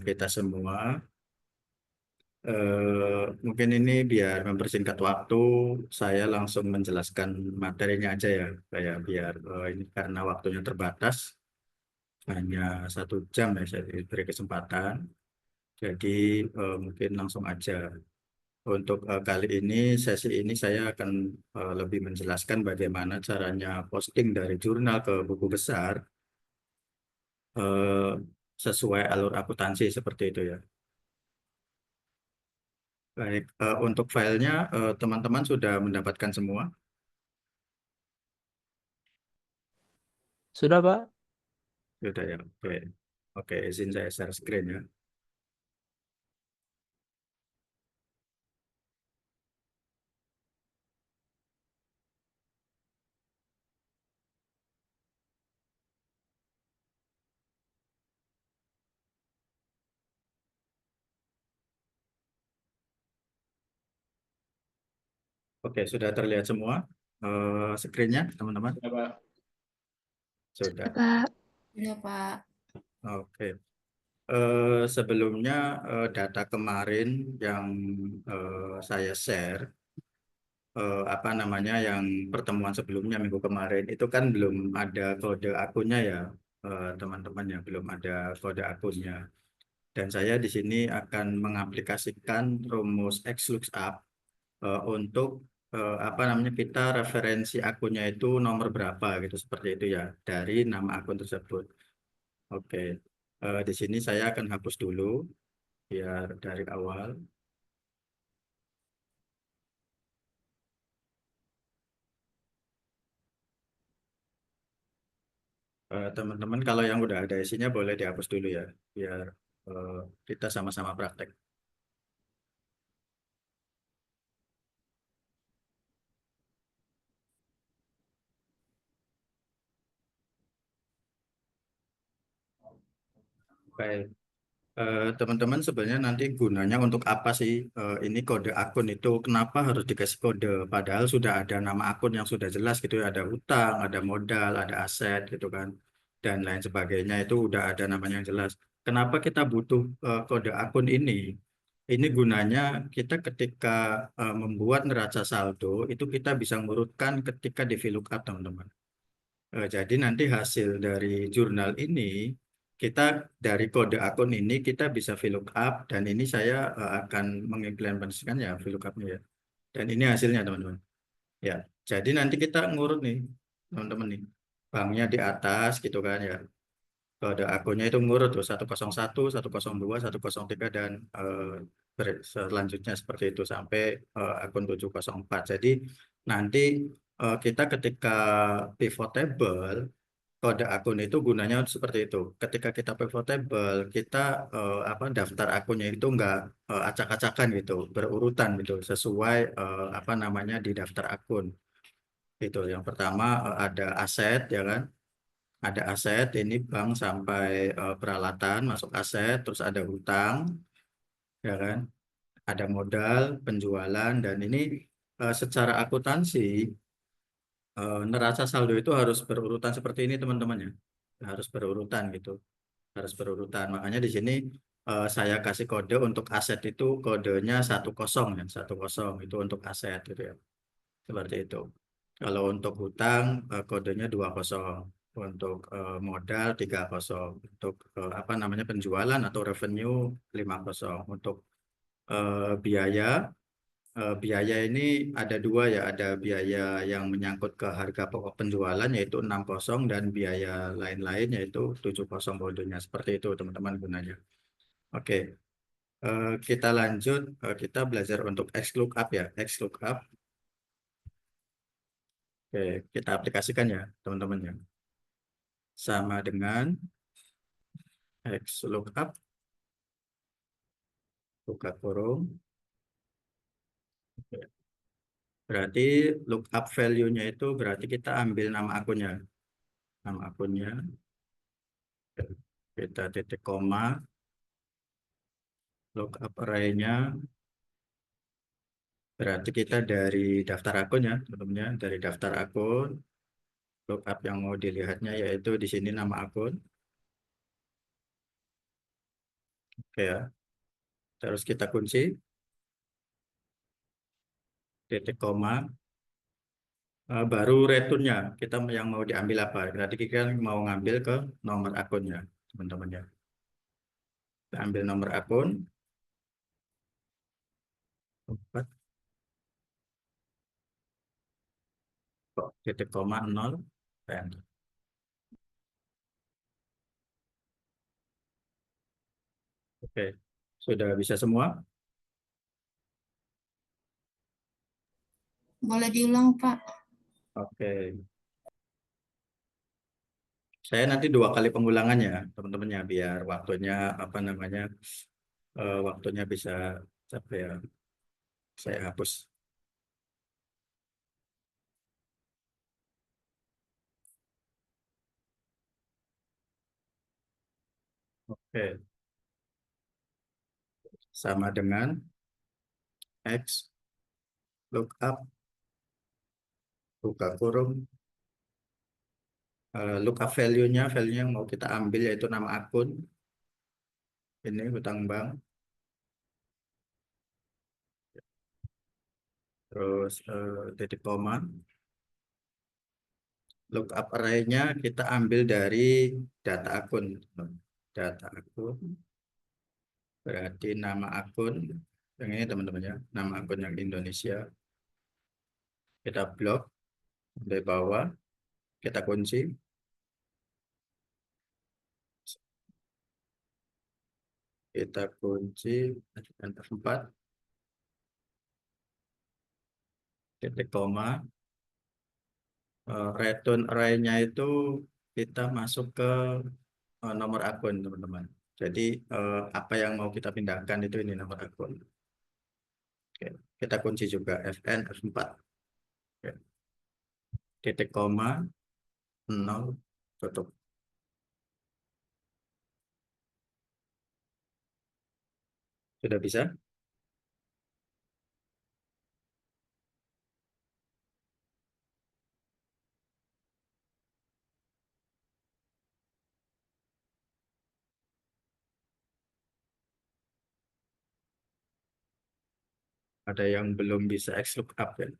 kita semua. Mungkin ini biar mempersingkat waktu, saya langsung menjelaskan materinya aja ya, kayak biar ini karena waktunya terbatas, hanya 1 jam ya saya diberi kesempatan. Jadi mungkin langsung aja. Untuk kali ini, sesi ini saya akan lebih menjelaskan bagaimana caranya posting dari jurnal ke buku besar eh, sesuai alur akuntansi seperti itu ya. Baik, untuk filenya teman-teman sudah mendapatkan semua? Sudah, Pak. Sudah ya, oke. Oke, izin saya share screen ya. Oke, sudah terlihat semua screen-nya, teman-teman? Ya, Pak. Sudah. Pak. Iya, Pak. Oke. Sebelumnya data kemarin yang saya share, apa namanya, yang pertemuan sebelumnya minggu kemarin itu kan belum ada kode akunnya ya, teman-teman ya, belum ada kode akunnya. Dan saya di sini akan mengaplikasikan rumus X lookup untuk apa namanya, kita referensi akunnya itu nomor berapa gitu seperti itu ya dari nama akun tersebut. Oke. Di sini saya akan hapus dulu biar dari awal. Teman-teman kalau yang udah ada isinya boleh dihapus dulu ya biar eh, kita sama-sama praktek. Baik. Teman-teman sebenarnya nanti gunanya untuk apa sih ini kode akun itu, kenapa harus dikasih kode padahal sudah ada nama akun yang sudah jelas gitu ya, ada utang, ada modal, ada aset gitu kan, dan lain sebagainya itu udah ada namanya yang jelas. Kenapa kita butuh kode akun ini? Ini gunanya kita ketika membuat neraca saldo itu kita bisa ngurutkan ketika di VLOOKUP teman-teman. Jadi nanti hasil dari jurnal ini, kita dari kode akun ini kita bisa VLOOKUP dan ini saya akan mengimplementasikan ya VLOOKUP-nya ya. Dan ini hasilnya teman-teman. Ya, jadi nanti kita ngurut nih teman-teman nih. Banknya di atas gitu kan ya. Kode akunnya itu ngurut tuh 101, 102, 103 dan selanjutnya seperti itu sampai akun 704. Jadi nanti kita ketika pivot table kode akun itu gunanya seperti itu. Ketika kita pivot table, kita apa daftar akunnya itu enggak acak-acakan gitu, berurutan gitu, sesuai apa namanya di daftar akun. Itu yang pertama ada aset ya kan? Ada aset ini bank sampai peralatan masuk aset, terus ada hutang ya kan? Ada modal, penjualan dan ini secara akuntansi neraca saldo itu harus berurutan seperti ini teman-teman ya. Harus berurutan gitu. Harus berurutan. Makanya di sini saya kasih kode untuk aset itu kodenya 10 ya, 10 itu untuk aset gitu ya. Seperti itu. Kalau untuk hutang kodenya 20, untuk modal 30, untuk apa namanya penjualan atau revenue 50, untuk biaya biaya ini ada dua ya, ada biaya yang menyangkut ke harga pokok penjualan yaitu 60 dan biaya lain-lain yaitu 70 bodohnya. Seperti itu teman-teman gunanya. Oke, kita lanjut, kita belajar untuk XLOOKUP ya, XLOOKUP. Oke, kita aplikasikan ya teman-teman ya. Sama dengan XLOOKUP, buka kurung. Oke. Berarti lookup value-nya itu berarti kita ambil nama akunnya. Nama akunnya, kita titik koma, lookup array-nya berarti kita dari daftar akun ya, teman-teman ya, dari daftar akun, lookup yang mau dilihatnya yaitu di sini nama akun. Oke ya. Terus kita kunci titik koma. Baru returnnya kita yang mau diambil apa? Berarti kita mau ngambil ke nomor akunnya, teman-teman ya. Kita ambil nomor akun. Empat kok titik koma nol. Enter. Oke, sudah bisa semua. Boleh diulang, Pak? Oke, saya nanti dua kali pengulangan ya, teman-temannya, biar waktunya apa namanya, waktunya bisa sampai ya. Saya hapus. Oke, sama dengan X lookup buka kurung, lookup value-nya, value yang mau kita ambil yaitu nama akun. Ini hutang bank. Terus titik koma. Lookup array-nya kita ambil dari data akun. Data akun berarti nama akun. Yang ini teman-teman ya, nama akun yang Indonesia. Kita blok dari bawah, kita kunci. Kita kunci enter 4, titik koma. Return array-nya itu kita masuk ke nomor akun, teman-teman. Jadi apa yang mau kita pindahkan itu ini nomor akun. Oke. Kita kunci juga Fn F4. Oke. Titik koma 0 tutup. Sudah bisa? Ada yang belum bisa X lookup ya?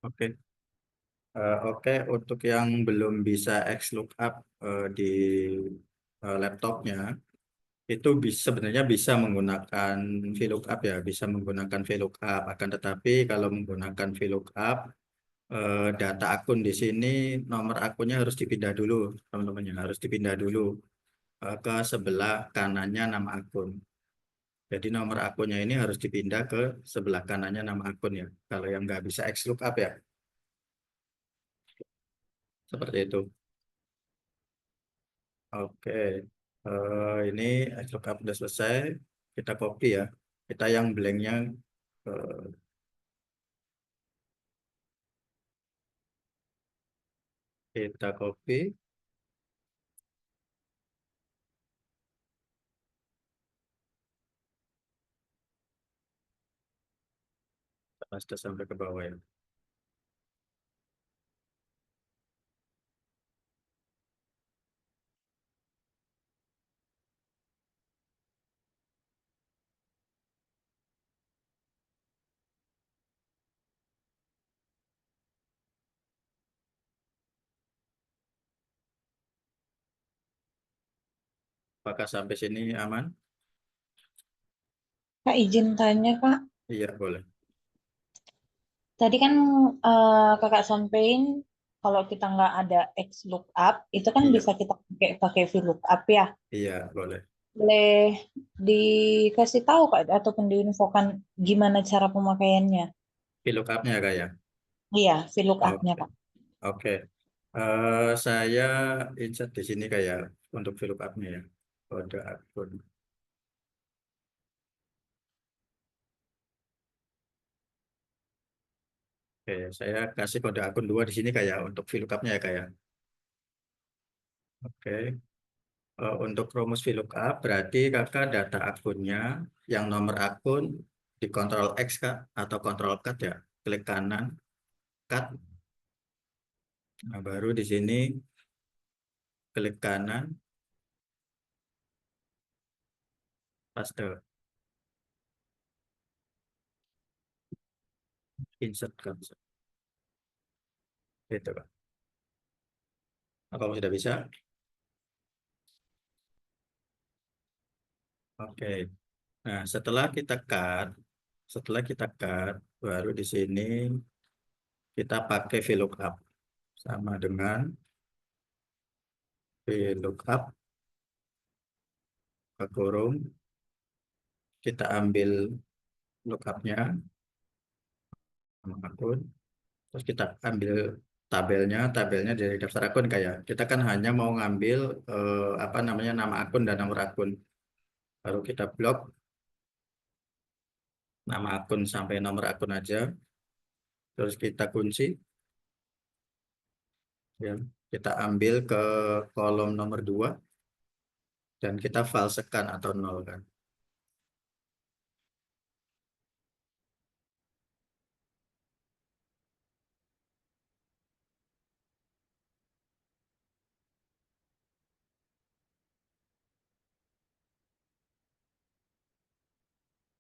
Oke. Oke, untuk yang belum bisa X lookup di laptopnya, itu bisa, sebenarnya bisa menggunakan VLOOKUP ya, bisa menggunakan VLOOKUP. Akan tetapi kalau menggunakan VLOOKUP, data akun di sini nomor akunnya harus dipindah dulu, teman-teman ya, harus dipindah dulu ke sebelah kanannya nama akun. Jadi nomor akunnya ini harus dipindah ke sebelah kanannya nama akun ya. Kalau yang nggak bisa X lookup ya, seperti itu. Oke, ini X lookup udah selesai. Kita copy ya. Kita yang blanknya eh, kita copy. Paste sampai ke bawah ya. Apakah sampai sini aman? Kak, izin tanya, Kak. Iya, boleh. Tadi kan Kakak sampein kalau kita nggak ada X lookup, itu kan Iya, bisa kita pakai pakai VLOOKUP ya. iya, boleh. Boleh dikasih tahu Kak ataupun diinfokan gimana cara pemakaiannya? VLOOKUP-nya ya, Kak ya? Iya, VLOOKUP-nya Oke, Kak. oke. Saya insert di sini kayak untuk VLOOKUP-nya ya. Kode akun. Oke, saya kasih kode akun 2 di sini kayak untuk VLOOKUP-nya ya, kayak. Oke. Untuk rumus VLOOKUP berarti kakak data akunnya yang nomor akun di Ctrl X Kak atau Ctrl Cut ya. Klik kanan, cut. Nah, baru di sini klik kanan, paste, insert cursor. Gitu, Pak. Apa kamu sudah bisa? Oke. Nah, setelah kita cut, baru di sini kita pakai VLOOKUP sama dengan VLOOKUP ke kurung, kita ambil lookupnya sama akun, terus kita ambil tabelnya dari daftar akun kayak kita kan hanya mau ngambil apa namanya nama akun dan nomor akun, baru kita blok nama akun sampai nomor akun aja, terus kita kunci, ya kita ambil ke kolom nomor 2 dan kita falsekan atau nol kan.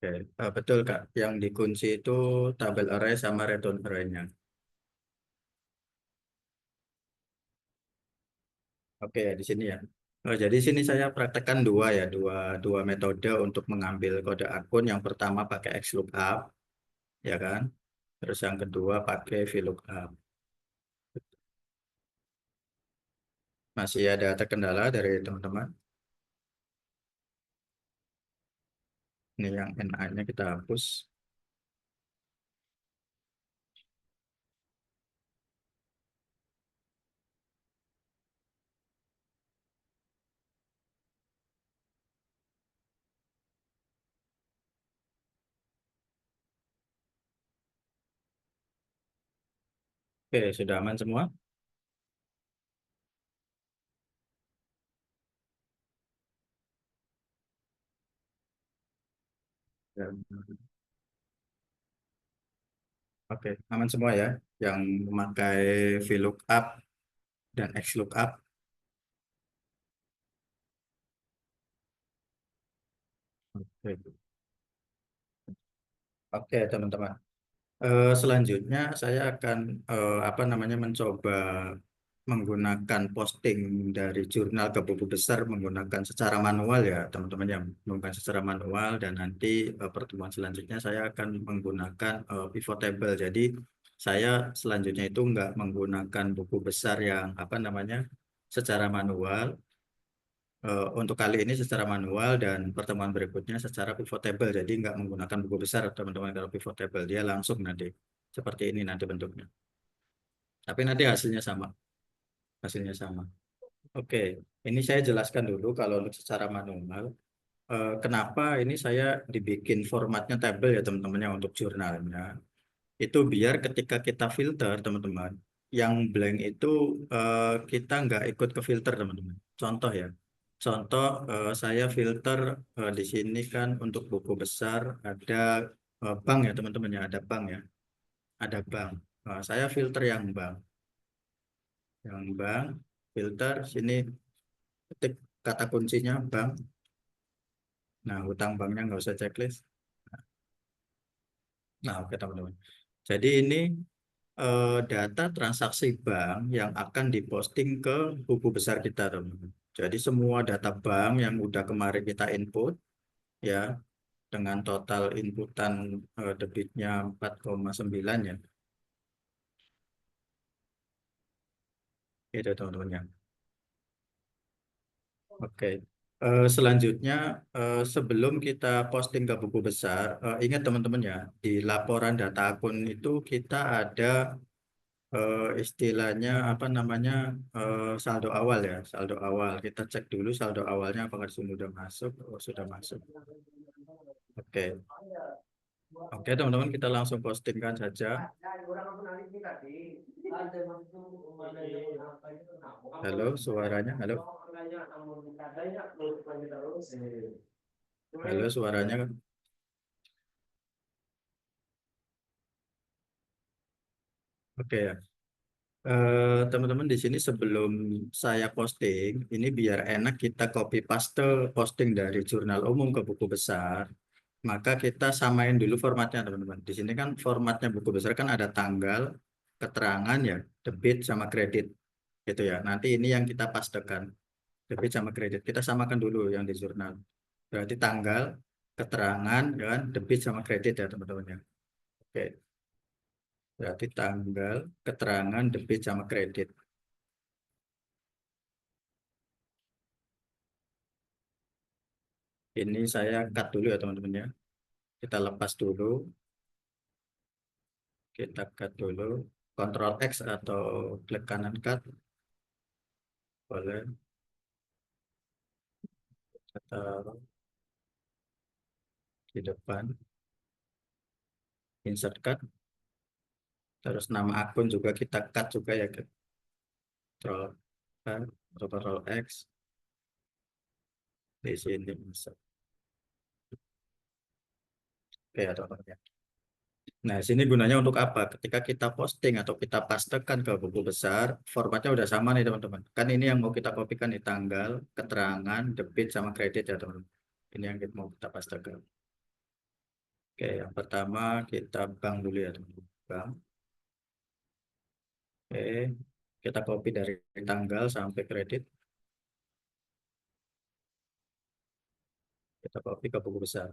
Oke, betul Kak. Yang dikunci itu tabel array sama return array-nya. Oke, di sini ya. Jadi sini saya praktekkan dua metode untuk mengambil kode akun. Yang pertama pakai XLOOKUP, ya kan? Terus yang kedua pakai VLOOKUP. Masih ada terkendala dari teman-teman. Ini yang NA-nya kita hapus. Oke, sudah aman semua? Ya. Oke, aman semua ya. Yang memakai VLOOKUP dan XLOOKUP. Oke, Oke, teman-teman. Selanjutnya saya akan apa namanya mencoba menggunakan posting dari jurnal ke buku besar menggunakan secara manual ya teman-teman, yang menggunakan secara manual, dan nanti pertemuan selanjutnya saya akan menggunakan pivot table. Jadi saya selanjutnya itu nggak menggunakan buku besar yang apa namanya secara manual. Untuk kali ini secara manual dan pertemuan berikutnya secara pivot table. Jadi nggak menggunakan buku besar teman-teman, kalau pivot table dia langsung nanti seperti ini nanti bentuknya. Tapi nanti hasilnya sama, hasilnya sama. Oke, ini saya jelaskan dulu kalau untuk secara manual. Kenapa ini saya dibikin formatnya table ya teman-teman ya untuk jurnalnya. Itu biar ketika kita filter teman-teman, yang blank itu kita nggak ikut ke filter teman-teman. Contoh ya, contoh saya filter di sini kan untuk buku besar ada bank ya teman-teman ya, ada bank ya, ada bank. Saya filter yang bank, filter sini ketik kata kuncinya bank. Nah, hutang banknya nggak usah checklist. Nah, oke teman-teman. Jadi ini data transaksi bank yang akan diposting ke buku besar kita, teman-teman. Jadi semua data bank yang udah kemarin kita input, ya, dengan total inputan debitnya 4,9 ya, itu teman-teman ya. Oke. Selanjutnya, sebelum kita posting ke buku besar, ingat teman-teman ya, di laporan data akun itu kita ada istilahnya apa namanya saldo awal ya, saldo awal. Kita cek dulu saldo awalnya apakah sudah masuk. Oh, sudah masuk. Oke, oke teman-teman, kita langsung postingkan saja. Halo, suaranya, halo, halo, suaranya. Oke ya. Teman-teman di sini sebelum saya posting, ini biar enak kita copy paste posting dari jurnal umum ke buku besar, maka kita samain dulu formatnya teman-teman. Di sini kan formatnya buku besar kan ada tanggal, keterangan ya, debit sama kredit gitu ya. Nanti ini yang kita pastekan, debit sama kredit. Kita samakan dulu yang di jurnal. Berarti tanggal, keterangan, ya kan, debit sama kredit ya teman-teman ya. Oke, berarti tanggal, keterangan, debit sama kredit. Ini saya cut dulu ya teman-teman ya. Kita lepas dulu, kita cut dulu. Ctrl X atau klik kanan cut, boleh. Kita taruh di depan, insert cut. Terus nama akun juga kita cut juga ya. Ctrl Cut, Ctrl X, di sini insert. Oke ya teman-teman ya. Nah, sini gunanya untuk apa? Ketika kita posting atau kita pastekan ke buku besar, formatnya udah sama nih teman-teman. Kan ini yang mau kita kopikan di tanggal, keterangan, debit, sama kredit ya teman-teman. Ini yang mau kita pastekan. Oke, yang pertama kita bank dulu ya teman-teman. Bank. Oke, kita copy dari tanggal sampai kredit. Kita copy ke buku besar.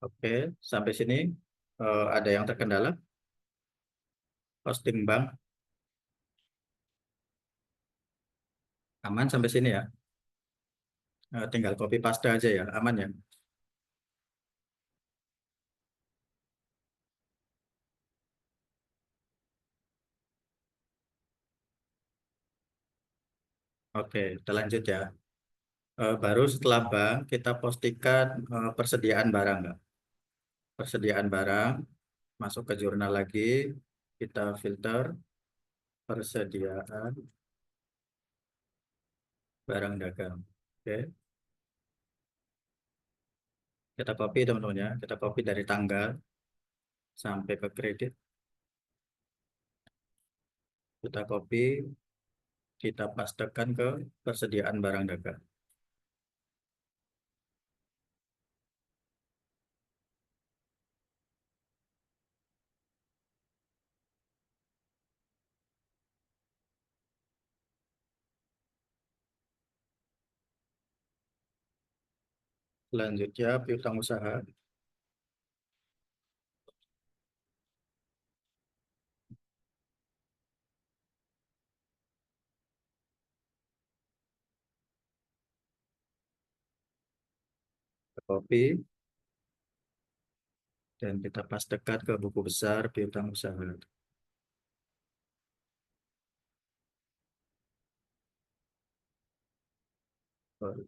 Oke, sampai sini ada yang terkendala. Posting bank aman sampai sini ya. Tinggal copy paste aja ya, aman ya. Oke, kita lanjut ya. Baru setelah bank kita pastikan persediaan barang nggak? Persediaan barang masuk ke jurnal lagi, kita filter persediaan barang dagang. Oke, kita copy teman-teman ya. Kita copy dari tanggal sampai ke kredit. Kita copy, kita pastekan ke persediaan barang dagang. Selanjutnya piutang usaha. Kita copy dan kita pastekan ke buku besar piutang usaha. Sorry,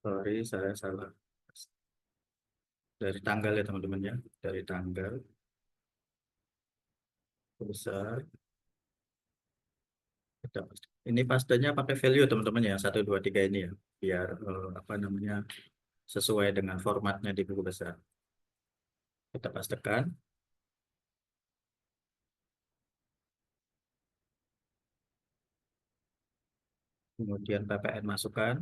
sorry, saya salah. Dari tanggal ya teman-teman ya. Dari tanggal buku besar. Ini pastanya pakai value teman-teman ya, 1, 2, 3 ini ya, biar apa namanya sesuai dengan formatnya di buku besar. Kita pastekan, kemudian PPN masukkan,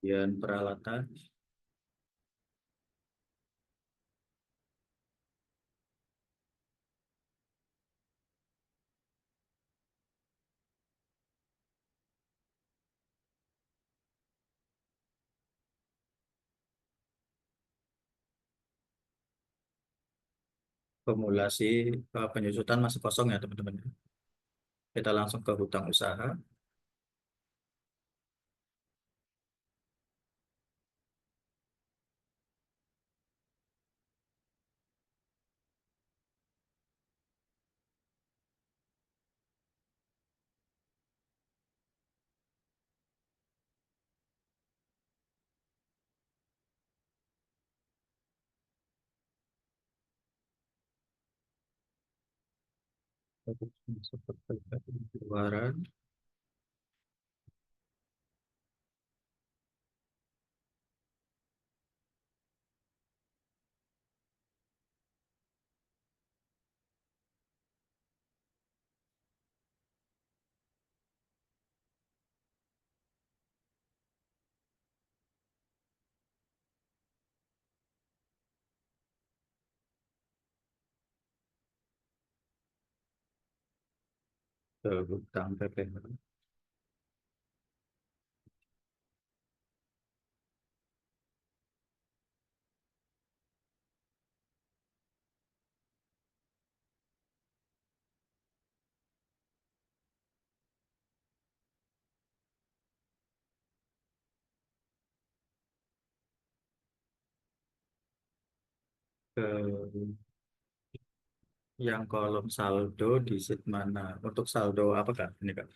kemudian peralatan, Formulasi penyusutan masih kosong ya teman-teman. Kita langsung ke hutang usaha. Seperti pengeluaran ke hutang PPh ke yang kolom saldo di sheet mana? Untuk saldo apa Kak? Ini Kak.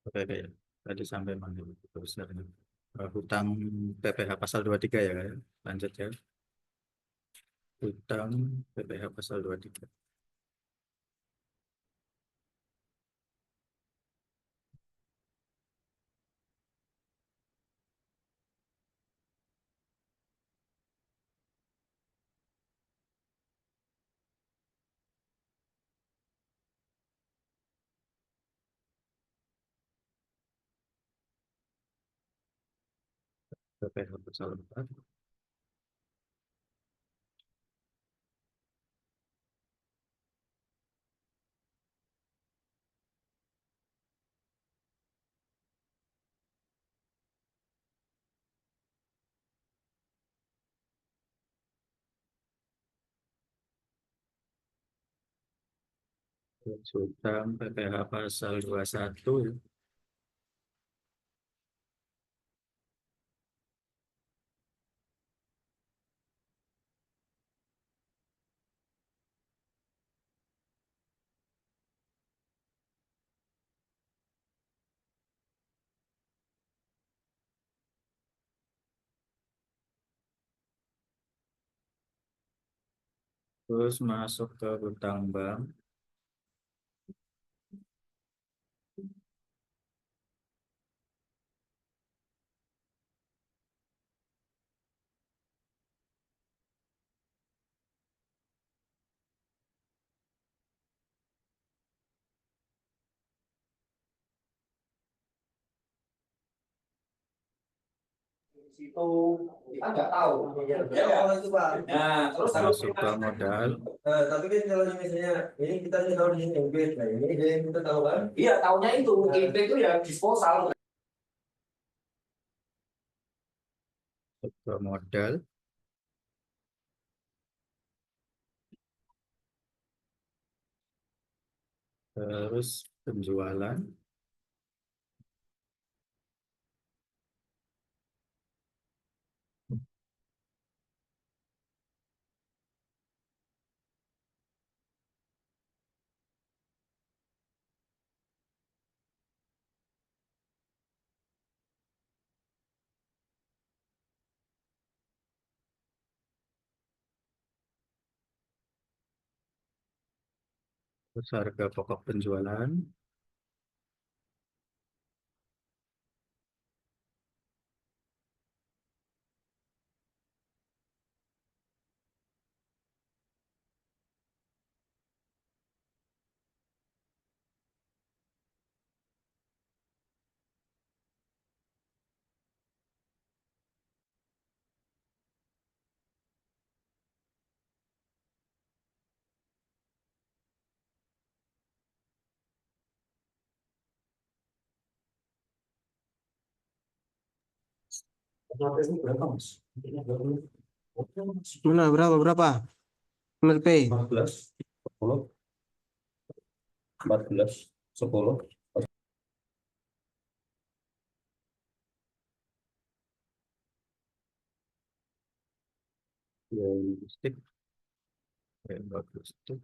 Oke, oke, ya. Tadi sampai mana? Besarnya. Hutang PPh pasal 23 ya Kak, ya. Lanjut ya. Hutang PPh pasal 23. PPh pasal 4. Hutang PPh pasal 21. Terus masuk ke hutang bank. Situ kita nggak tahu. Ya, kalau itu Pak. Nah, terus kalau Masuk ke modal. tapi kan kalau misalnya ini kita tahu di sini bed, nah ini dia yang kita tahu kan? Iya, tahunya itu bed itu ya disposal. Masuk ke modal. Terus penjualan. Terus harga pokok penjualan. Mana berapa? MLP. 14, 10, 14, 10. Ya, stick. Oke, bagus. Stick.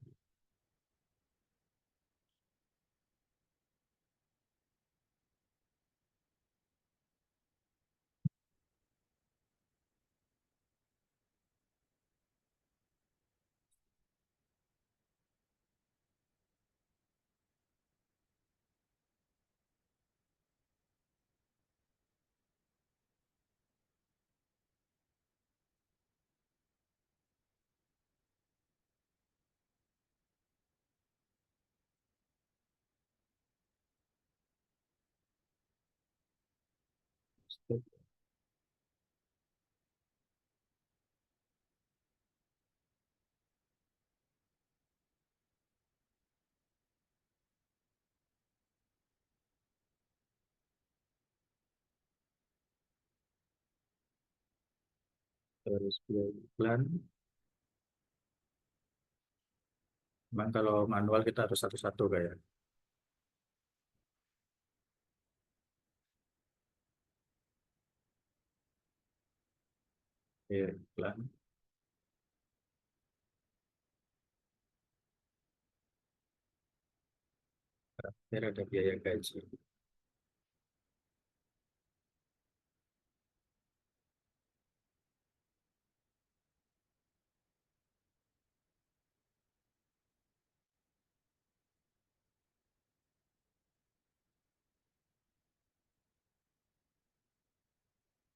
Stick. Terus pelan. Cuman kalau manual kita harus satu-satu kayak. Oke, pelan. Terakhir ada biaya gaji.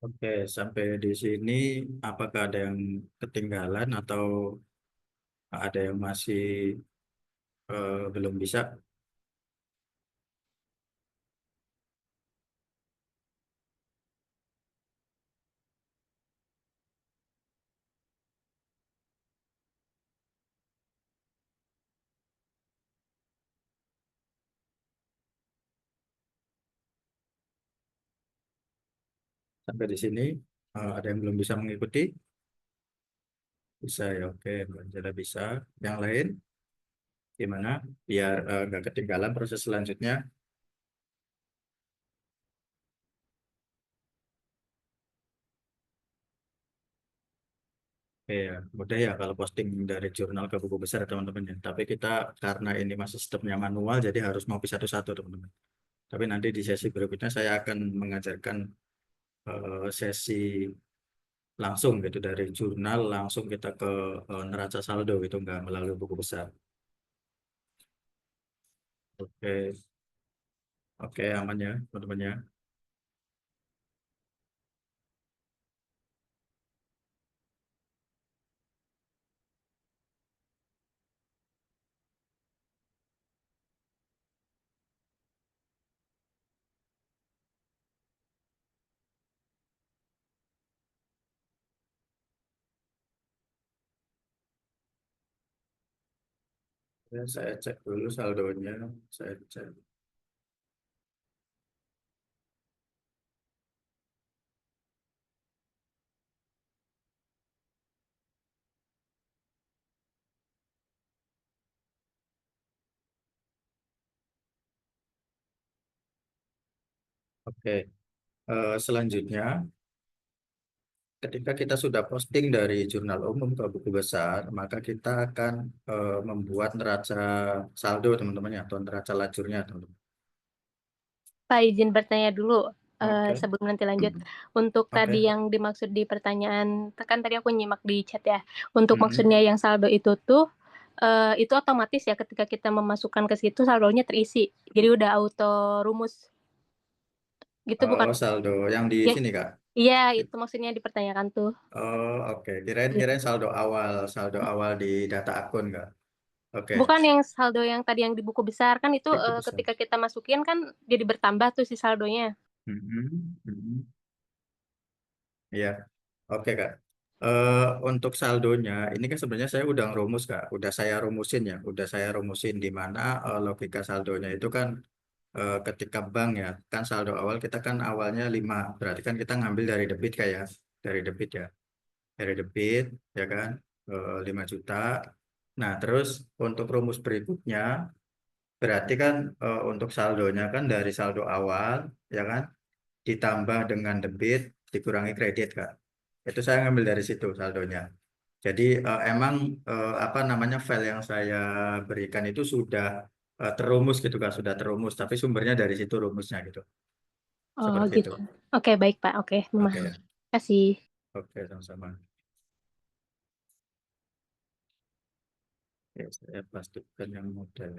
Oke, sampai di sini apakah ada yang ketinggalan atau ada yang masih belum bisa? Sampai di sini ada yang belum bisa mengikuti? Bisa ya, oke, Mbak bisa. Yang lain gimana? Biar nggak ketinggalan proses selanjutnya. Oke ya, mudah ya kalau posting dari jurnal ke buku besar teman-teman ya. Tapi kita karena ini masih sistemnya manual, jadi harus mau satu-satu teman-teman. Tapi nanti di sesi berikutnya saya akan mengajarkan sesi langsung gitu dari jurnal langsung kita ke neraca saldo gitu nggak melalui buku besar. Oke, oke aman ya teman-teman ya. Ya, saya cek dulu saldonya. Saya cek. Oke, selanjutnya ketika kita sudah posting dari jurnal umum ke buku besar, maka kita akan membuat neraca saldo teman-teman ya, atau neraca lajurnya teman-teman. Pak, izin bertanya dulu Oke, sebelum nanti lanjut. Untuk oke. tadi yang dimaksud di pertanyaan, kan tadi aku nyimak di chat ya. Untuk Mm-mm. maksudnya yang saldo itu otomatis ya ketika kita memasukkan ke situ saldonya terisi. Jadi udah auto rumus. Gitu bukan? Oh, saldo yang di Ya, sini Kak. iya itu maksudnya dipertanyakan tuh. Oh, oke. Kirain saldo awal di data akun Kak. Oke, Bukan yang saldo yang tadi yang di buku besar kan itu buku besar. ketika kita masukin kan jadi bertambah tuh si saldonya. Mhm, mhm. Iya, oke Kak. Untuk saldonya, ini kan sebenarnya saya udah ngerumus Kak, udah saya rumusin ya, udah saya rumusin di mana logika saldonya itu kan ketika bank ya, kan saldo awal kita kan awalnya 5, berarti kan kita ngambil dari debit kayak dari debit ya, dari debit ya kan 5 juta. Nah, terus untuk rumus berikutnya berarti kan untuk saldonya kan dari saldo awal ya kan ditambah dengan debit dikurangi kredit Kak. Itu saya ngambil dari situ saldonya. Jadi emang apa namanya file yang saya berikan itu sudah terumus gitu Kak, sudah terumus, tapi sumbernya dari situ rumusnya gitu. Oh Seperti itu. gitu. Oke, baik Pak. Oke, memahami. Oke, Terima kasih. oke sama-sama. Ya, saya pastikan yang model.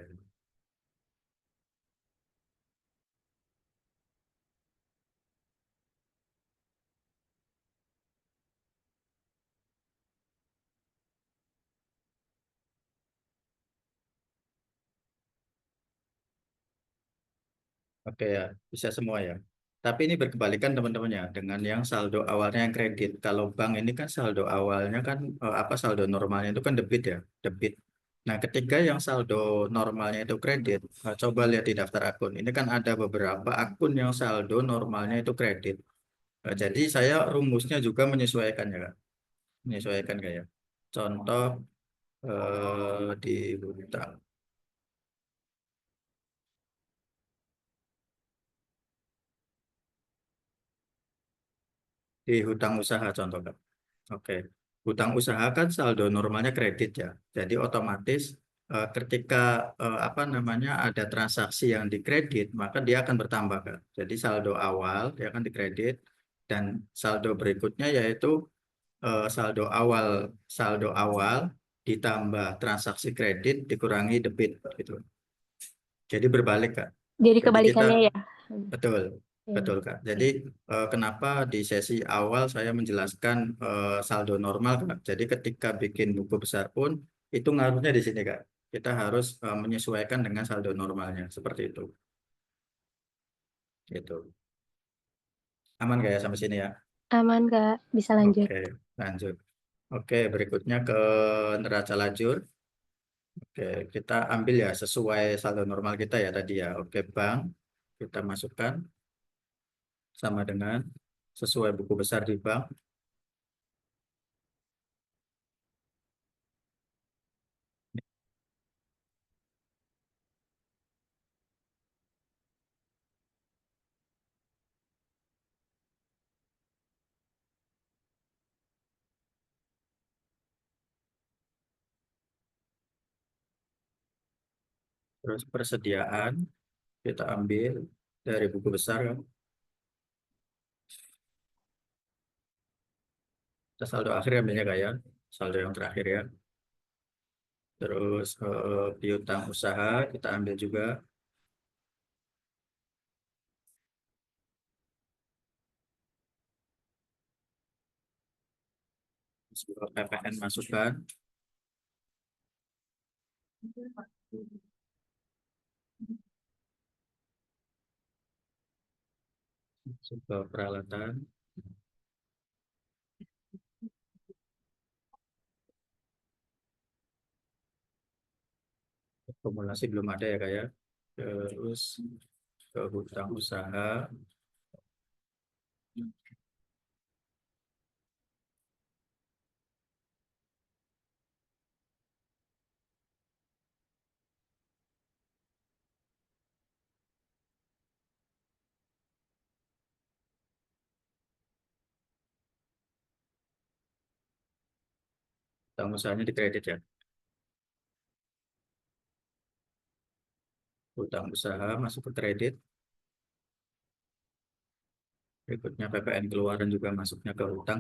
Oke ya, bisa semua ya. Tapi ini berkebalikan teman-teman ya dengan yang saldo awalnya yang kredit. Kalau bank ini kan saldo awalnya kan apa saldo normalnya itu kan debit ya, debit. Nah, ketika yang saldo normalnya itu kredit, coba lihat di daftar akun. Ini kan ada beberapa akun yang saldo normalnya itu kredit. Jadi saya rumusnya juga menyesuaikan ya, Kak. Menyesuaikan kayak. Contoh di hutang, di hutang usaha contoh, Kak. Oke, hutang usaha kan saldo normalnya kredit ya. Jadi otomatis ketika apa namanya ada transaksi yang dikredit, maka dia akan bertambah Kak. Jadi saldo awal dia akan dikredit dan saldo berikutnya yaitu saldo awal ditambah transaksi kredit dikurangi debit gitu. Jadi berbalik Kak. Jadi Jadi kita kebalikannya ya. betul, Ya. betul Kak. Jadi kenapa di sesi awal saya menjelaskan saldo normal Kak. Jadi ketika bikin buku besar pun itu ngaruhnya di sini Kak. Kita harus menyesuaikan dengan saldo normalnya seperti itu. Gitu. Aman nggak ya sampai sini ya? Aman, Kak. Bisa lanjut. Oke, lanjut. Oke, berikutnya ke neraca lajur. Oke, kita ambil ya sesuai saldo normal kita ya tadi ya. Oke, bank kita masukkan sama dengan sesuai buku besar di bank. Terus persediaan kita ambil dari buku besar kan. Kita saldo akhir ambilnya kayak saldo yang terakhir ya. Terus piutang usaha kita ambil juga. Terus PPN masukkan. Sebuah peralatan. Akumulasi belum ada ya kayak. Terus ke hutang usaha. Hutang usahanya dikredit ya. Hutang usaha masuk ke kredit. Berikutnya PPN keluaran juga masuknya ke hutang.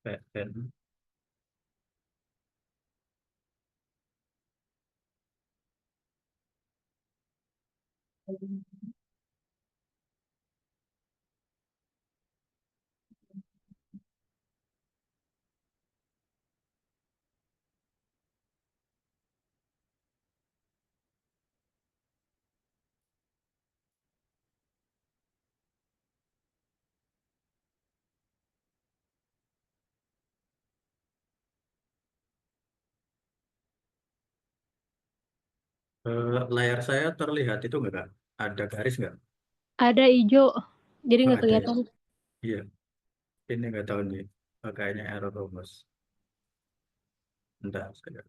PPN. Layar saya terlihat itu nggak, Kak? Ada garis nggak? Ada hijau, jadi Oh, nggak ada ya. kelihatan. Iya, ini nggak tahu nih. Kayaknya error rumus. Bentar, saya.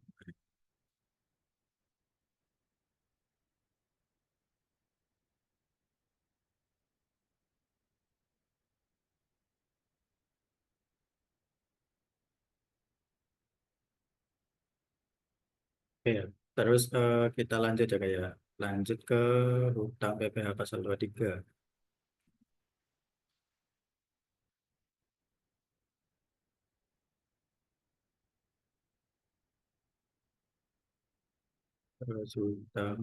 Oke, ya. Terus kita lanjut ya, kayak lanjut ke hutang PPh pasal 23. Terus hutang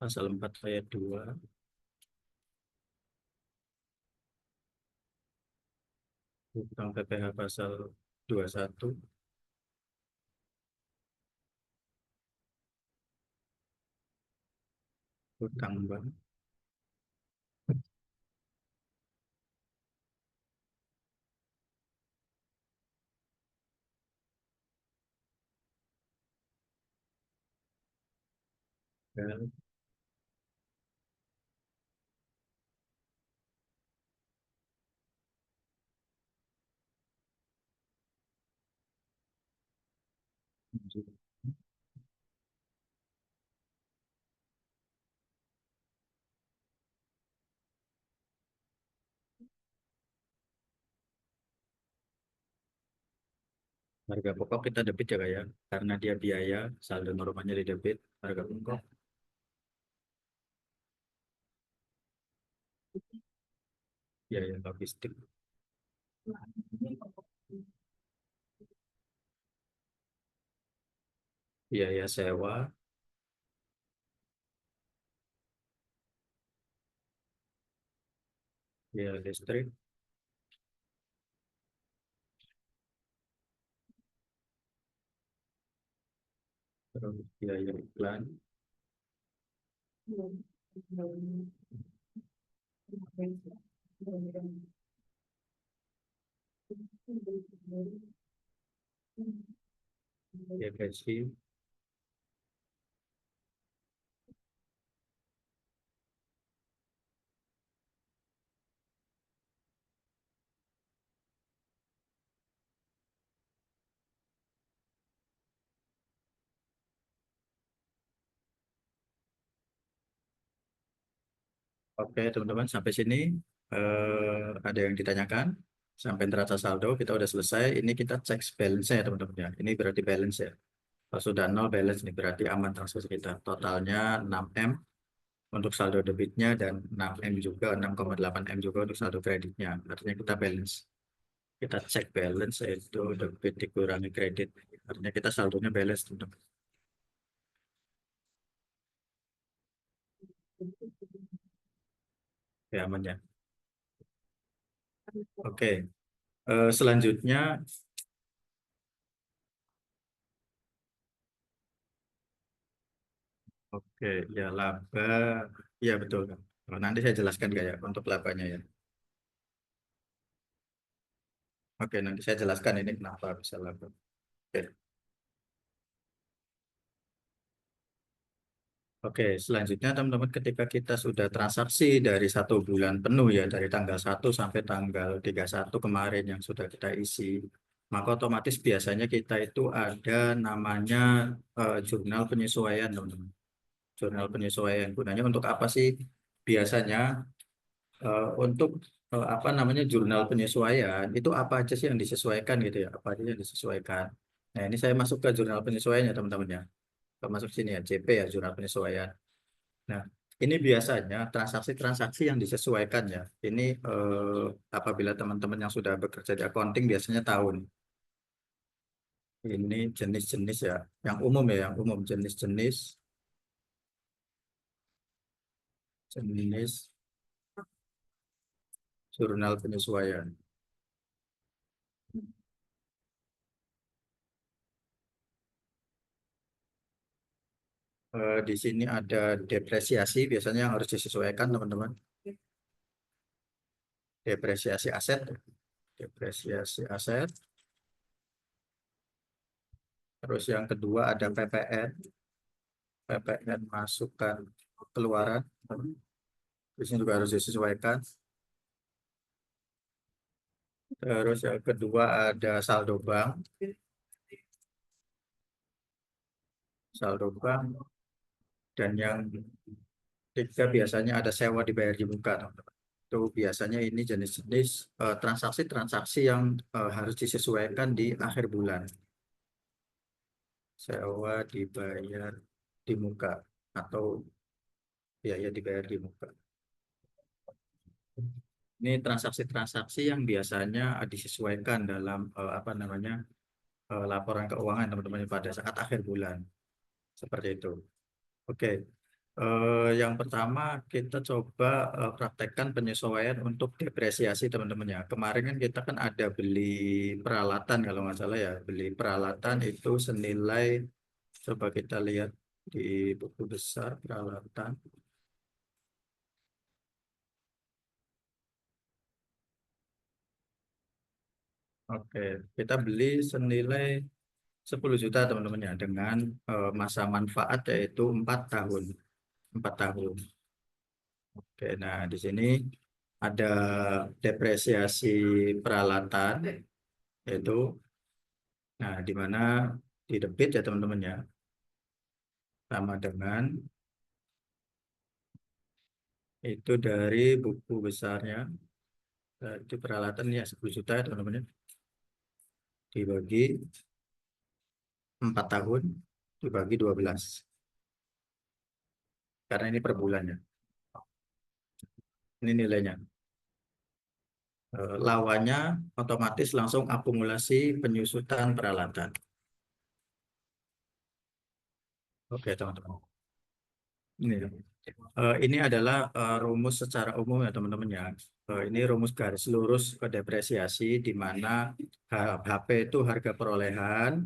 pasal 4 ayat 2, hutang PPh pasal 21, hutang bank. Dan harga pokok kita debit ya, kayak karena dia biaya, saldo normalnya di debit, harga pokok biaya logistik, biaya sewa, biaya listrik, terus biaya iklan, biaya gaji. Oke, teman-teman, sampai sini ada yang ditanyakan? Sampai neraca saldo kita udah selesai. Ini kita cek balance ya, teman-teman ya. Ini berarti balance ya. Kalau sudah nol balance nih, berarti aman transaksi kita. Totalnya 6M untuk saldo debitnya dan 6M juga, 6,8M juga untuk saldo kreditnya. Artinya kita balance. Kita cek balance, yaitu debit dikurangi kredit. Artinya kita saldonya balance, teman-teman. Ya, aman ya. Oke. Selanjutnya, oke, ya laba, ya betul kan. Nanti saya jelaskan kayak untuk labanya ya. Oke, nanti saya jelaskan ini kenapa bisa laba. Oke, oke, selanjutnya teman-teman, ketika kita sudah transaksi dari 1 bulan penuh ya, dari tanggal 1 sampai tanggal 31 kemarin yang sudah kita isi, maka otomatis biasanya kita itu ada namanya jurnal penyesuaian, teman-teman. Jurnal penyesuaian gunanya untuk apa sih? Biasanya untuk apa namanya jurnal penyesuaian itu apa aja sih yang disesuaikan gitu ya, apa aja yang disesuaikan. Nah, ini saya masuk ke jurnal penyesuaian ya, teman-teman ya. Kita masuk sini ya, JP ya, jurnal penyesuaian. Nah, ini biasanya transaksi-transaksi yang disesuaikan ya. Ini apabila teman-teman yang sudah bekerja di accounting biasanya tahu nih. Ini jenis-jenis ya, yang umum ya, yang umum jenis-jenis jenis jurnal penyesuaian. Di sini ada depresiasi biasanya yang harus disesuaikan, teman-teman. Depresiasi aset, depresiasi aset. Terus yang kedua ada PPN, PPN masukan keluaran. Di sini juga harus disesuaikan. Terus yang kedua ada saldo bank. Saldo bank. Dan yang ketiga biasanya ada sewa dibayar di muka, teman-teman. Itu biasanya ini jenis-jenis transaksi-transaksi yang harus disesuaikan di akhir bulan. Sewa dibayar di muka atau biaya dibayar di muka. Ini transaksi-transaksi yang biasanya disesuaikan dalam apa namanya laporan keuangan teman-teman pada saat akhir bulan. Seperti itu. Oke. Yang pertama kita coba praktekkan penyesuaian untuk depresiasi teman-teman ya. Kemarin kan kita kan ada beli peralatan kalau nggak salah ya. Beli peralatan itu senilai, coba kita lihat di buku besar peralatan. Oke, kita beli senilai 10 juta teman-teman ya dengan masa manfaat yaitu 4 tahun. 4 tahun. Oke, nah di sini ada depresiasi peralatan yaitu nah di mana di debit ya teman-teman ya sama dengan itu dari buku besarnya itu peralatan ya 10 juta ya teman-teman ya. Dibagi 4 tahun dibagi 12 karena ini per bulannya. Ini nilainya. Lawannya otomatis langsung akumulasi penyusutan peralatan. Oke teman-teman. Ini adalah rumus secara umum ya teman-teman ya. Ini rumus garis lurus ke depresiasi di mana HP itu harga perolehan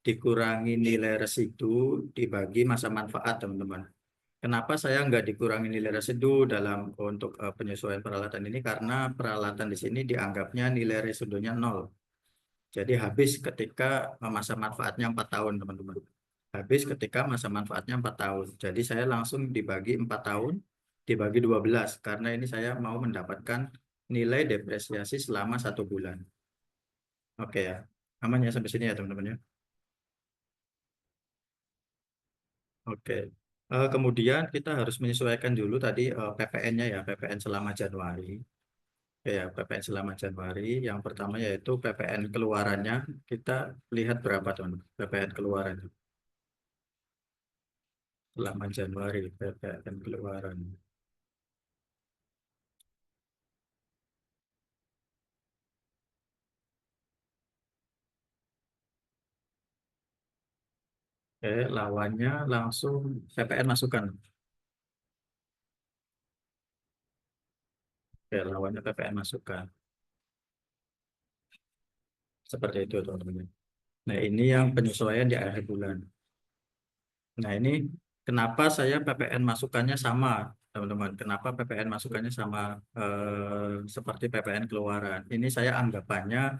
dikurangi nilai residu dibagi masa manfaat teman-teman. Kenapa saya nggak dikurangi nilai residu dalam untuk penyesuaian peralatan ini? Karena peralatan di sini dianggapnya nilai residunya 0. Jadi habis ketika masa manfaatnya 4 tahun teman-teman. Habis ketika masa manfaatnya 4 tahun. Jadi saya langsung dibagi 4 tahun, dibagi 12. Karena ini saya mau mendapatkan nilai depresiasi selama 1 bulan. Oke ya, aman ya sampai sini ya teman-teman ya. Oke. Kemudian kita harus menyesuaikan dulu tadi PPN-nya ya, PPN selama Januari. Oke ya, PPN selama Januari. Yang pertama yaitu PPN keluarannya. Kita lihat berapa teman-teman, PPN keluarannya. Selama Januari, PPN keluaran. Oke, lawannya langsung PPN masukan. Oke, lawannya PPN masukan. Seperti itu teman-teman. Nah, ini yang penyesuaian di akhir bulan. Nah, ini kenapa saya PPN masukannya sama, teman-teman? Kenapa PPN masukannya sama seperti PPN keluaran? Ini saya anggapannya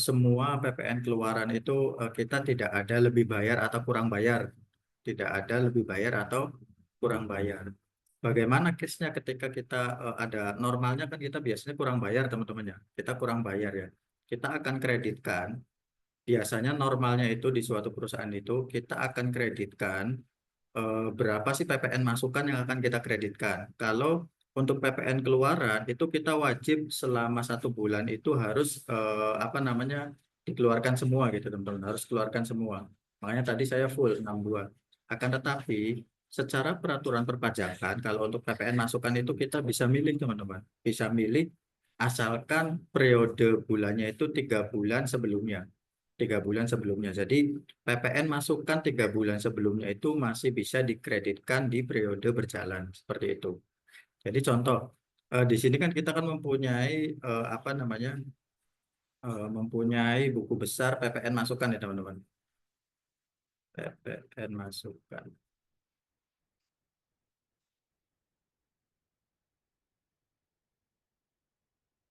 semua PPN keluaran itu kita tidak ada lebih bayar atau kurang bayar. Tidak ada lebih bayar atau kurang bayar. Bagaimana case-nya ketika kita ada normalnya kan kita biasanya kurang bayar teman-teman ya. Kita kurang bayar ya. Kita akan kreditkan. Biasanya normalnya itu di suatu perusahaan itu kita akan kreditkan berapa sih PPN masukan yang akan kita kreditkan. Kalau untuk PPN keluaran itu kita wajib selama 1 bulan itu harus apa namanya dikeluarkan semua gitu teman-teman. Harus keluarkan semua. Makanya tadi saya full 62. Akan tetapi secara peraturan perpajakan kalau untuk PPN masukan itu kita bisa milih teman-teman. Bisa milih asalkan periode bulannya itu 3 bulan sebelumnya. 3 bulan sebelumnya. Jadi PPN masukan 3 bulan sebelumnya itu masih bisa dikreditkan di periode berjalan seperti itu. Jadi contoh di sini kan kita kan mempunyai apa namanya mempunyai buku besar PPN masukan ya teman-teman. PPN masukan.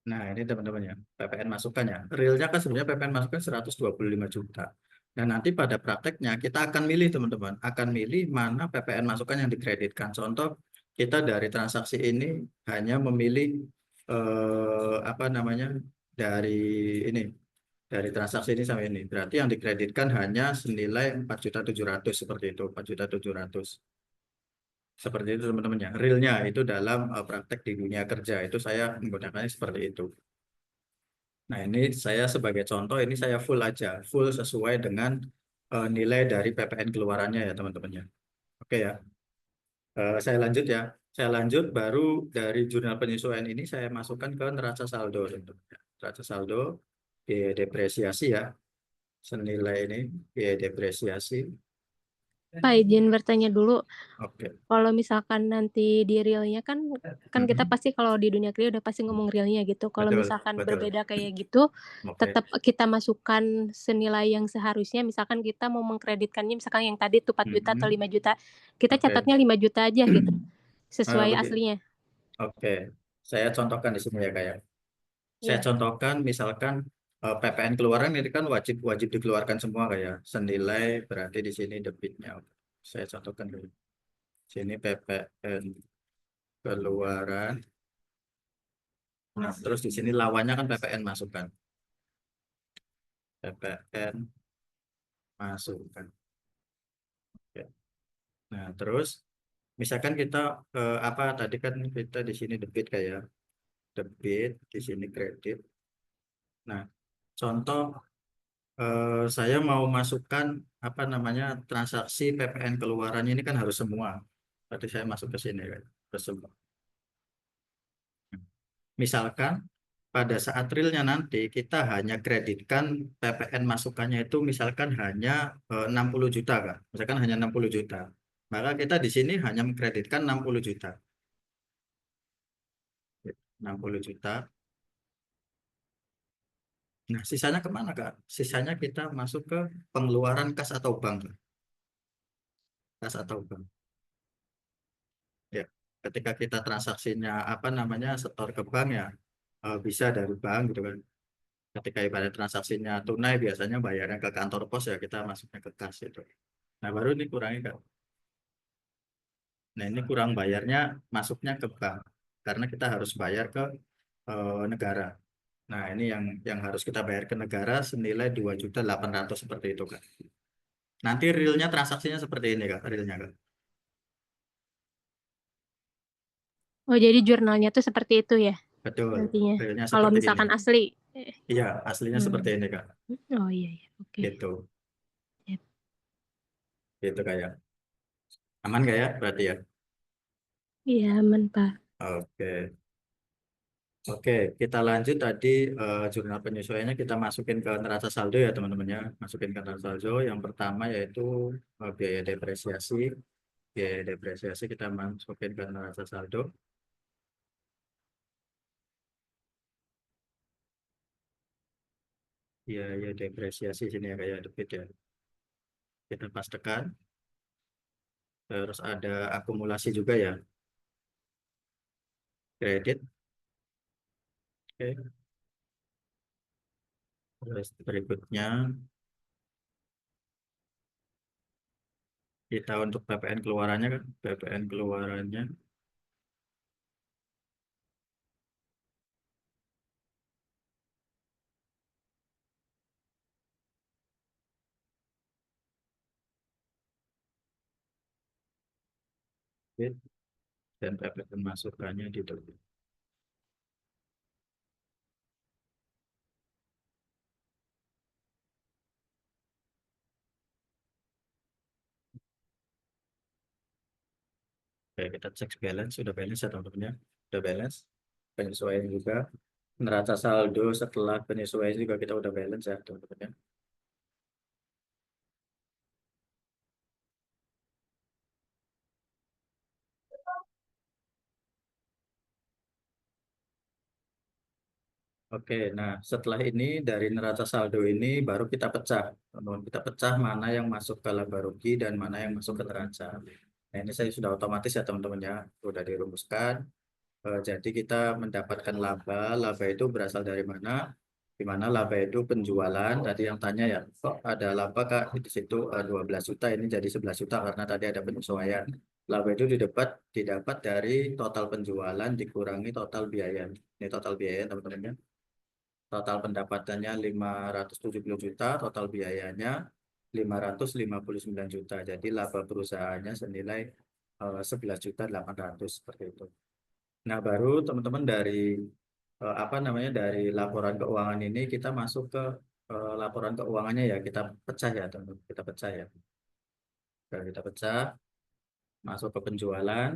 Nah ini teman-teman ya PPN masukan ya. Realnya kan sebenarnya PPN masukan 125 juta. Dan nanti pada prakteknya kita akan milih teman-teman, akan milih mana PPN masukan yang dikreditkan. Contoh kita dari transaksi ini hanya memilih apa namanya dari ini dari transaksi ini sampai ini. Berarti yang dikreditkan hanya senilai 4.700.000 seperti itu, 4.700.000. Seperti itu teman-teman ya. Realnya itu dalam praktek di dunia kerja itu saya menggunakannya seperti itu. Nah, ini saya sebagai contoh, ini saya full aja, full sesuai dengan nilai dari PPN keluarannya ya teman-teman ya. Oke ya. Saya lanjut ya. Saya lanjut baru dari jurnal penyesuaian ini saya masukkan ke neraca saldo, teman-teman. Neraca saldo, biaya depresiasi ya, senilai ini biaya depresiasi. Pak, izin bertanya dulu. Oke. Kalau misalkan nanti di realnya kan kita pasti kalau di dunia kerja udah pasti ngomong realnya gitu. Kalau Betul, misalkan betul. berbeda kayak gitu, Oke. tetap kita masukkan senilai yang seharusnya. Misalkan kita mau mengkreditkannya, misalkan yang tadi tuh 4 juta atau 5 juta, kita Oke. catatnya 5 juta aja gitu, sesuai begitu. aslinya. Oke, saya contohkan di sini ya kayak. Saya Iya. contohkan misalkan PPN keluaran ini kan wajib dikeluarkan semua kayak senilai berarti di sini debitnya. Saya contohkan dulu. Sini PPN keluaran. Nah, terus di sini lawannya kan PPN masukan. PPN masukan. Oke. Nah, terus misalkan kita apa tadi kan kita di sini debit kayak debit, di sini kredit. Nah, contoh saya mau masukkan apa namanya transaksi PPN keluarannya ini kan harus semua. Berarti saya masuk ke sini kan, ke semua. Misalkan pada saat realnya nanti kita hanya kreditkan PPN masukannya itu misalkan hanya 60 juta kan. Misalkan hanya 60 juta. Maka kita di sini hanya mengkreditkan 60 juta. 60 juta. Nah, sisanya kemana Kak? Sisanya kita masuk ke pengeluaran kas atau bank. Kas atau bank. Ya, ketika kita transaksinya apa namanya setor ke bank ya bisa dari bank gitu kan. Ketika ibarat transaksinya tunai biasanya bayarnya ke kantor pos ya kita masuknya ke kas itu. Nah baru ini kurangi kan. Nah ini kurang bayarnya masuknya ke bank karena kita harus bayar ke negara. Nah ini yang harus kita bayar ke negara senilai 2.800.000 seperti itu kan. Nanti realnya transaksinya seperti ini kak, realnya kak. Oh, jadi jurnalnya tuh seperti itu ya Betul, nantinya. realnya Kalau seperti misalkan ini. asli. Iya, aslinya seperti ini kak. Oh iya, iya. Oke. Gitu, Yep. gitu kayak. Aman nggak ya berarti ya? Iya, aman Pak. Oke. Oke, kita lanjut tadi jurnal penyesuaiannya kita masukin ke neraca saldo ya teman-teman ya. Masukin ke neraca saldo. Yang pertama yaitu biaya depresiasi. Biaya depresiasi kita masukin ke neraca saldo. Biaya depresiasi sini ya kayak debit ya. Kita pas tekan. Terus ada akumulasi juga ya. Kredit. Oke. Terus berikutnya kita untuk PPN keluarannya kan. PPN keluarannya. Debit, dan PPN masukannya di debit. Oke, kita cek balance, sudah balance ya teman-teman ya. Sudah balance. Penyesuaian juga. Neraca saldo setelah penyesuaian juga kita udah balance ya teman-teman ya. Oke, nah setelah ini dari neraca saldo ini baru kita pecah. Teman-teman, kita pecah mana yang masuk ke laba rugi dan mana yang masuk ke neraca. Nah ini saya sudah otomatis ya teman-teman ya. Sudah dirumuskan. Jadi kita mendapatkan laba. Laba itu berasal dari mana? di mana laba itu penjualan. Tadi yang tanya ya, kok ada laba Kak di situ 12 juta, ini jadi 11 juta karena tadi ada penyesuaian. Laba itu didapat dari total penjualan dikurangi total biaya. Ini total biaya teman-teman ya. Total pendapatannya 570 juta, total biayanya 559 juta. Jadi laba perusahaannya senilai 11 juta 800 seperti itu. Nah, baru teman-teman dari apa namanya, dari laporan keuangan ini kita masuk ke laporan keuangannya ya, kita pecah ya teman-teman, kita pecah ya. Oke, kita pecah, masuk ke penjualan,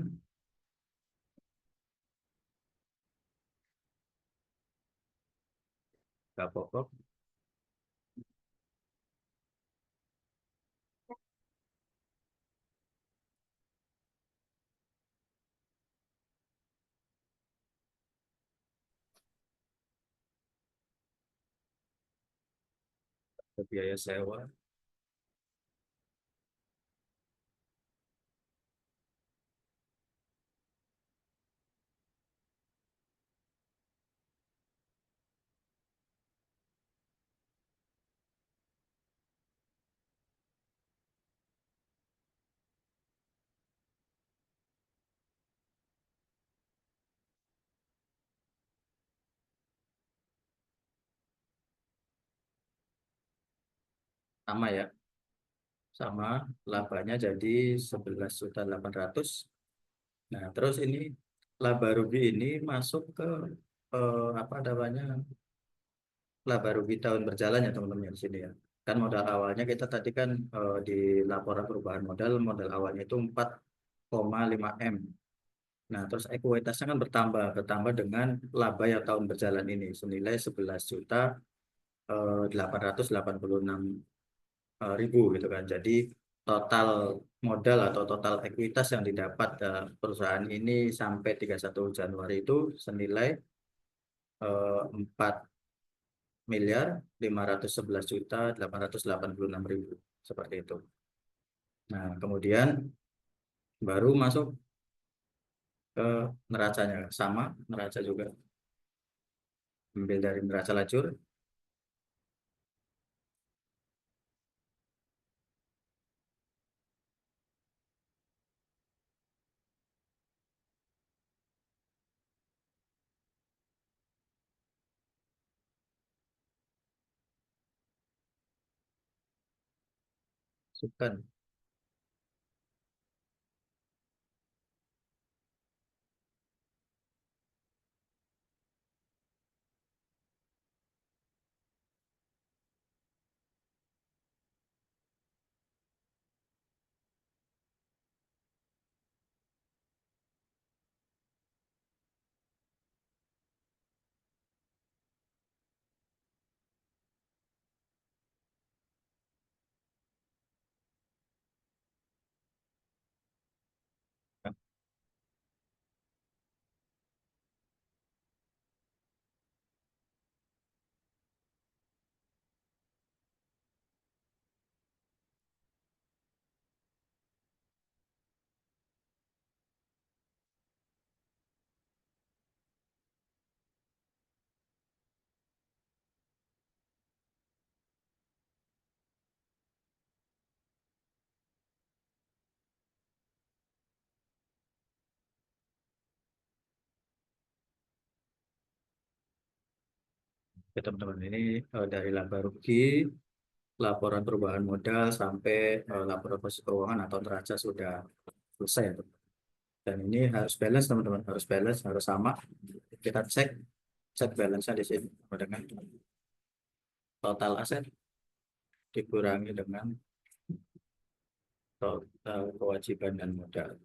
nggak pokok, ke biaya sewa, sama ya, sama labanya jadi 11.800.000. Nah, terus ini laba rugi ini masuk ke apa namanya, laba rugi tahun berjalan ya teman-teman di sini ya. Kan modal awalnya kita tadi kan di laporan perubahan modal awalnya itu 4,5 M. Nah, terus ekuitasnya kan bertambah dengan laba yang tahun berjalan ini senilai 11.886.000 gitu kan. Jadi total modal atau total ekuitas yang didapat perusahaan ini sampai 31 Januari itu senilai 4.511.886.000 seperti itu. Nah, kemudian baru masuk ke neracanya, sama neraca juga, ambil dari neraca lacur. Masukkan ya teman-teman, ini dari laba rugi, laporan perubahan modal sampai laporan posisi keuangan atau neraca sudah selesai ya, teman. Dan ini harus balance teman-teman, harus balance, harus sama. Kita cek balance-nya di sini dengan total aset dikurangi dengan total kewajiban dan modal.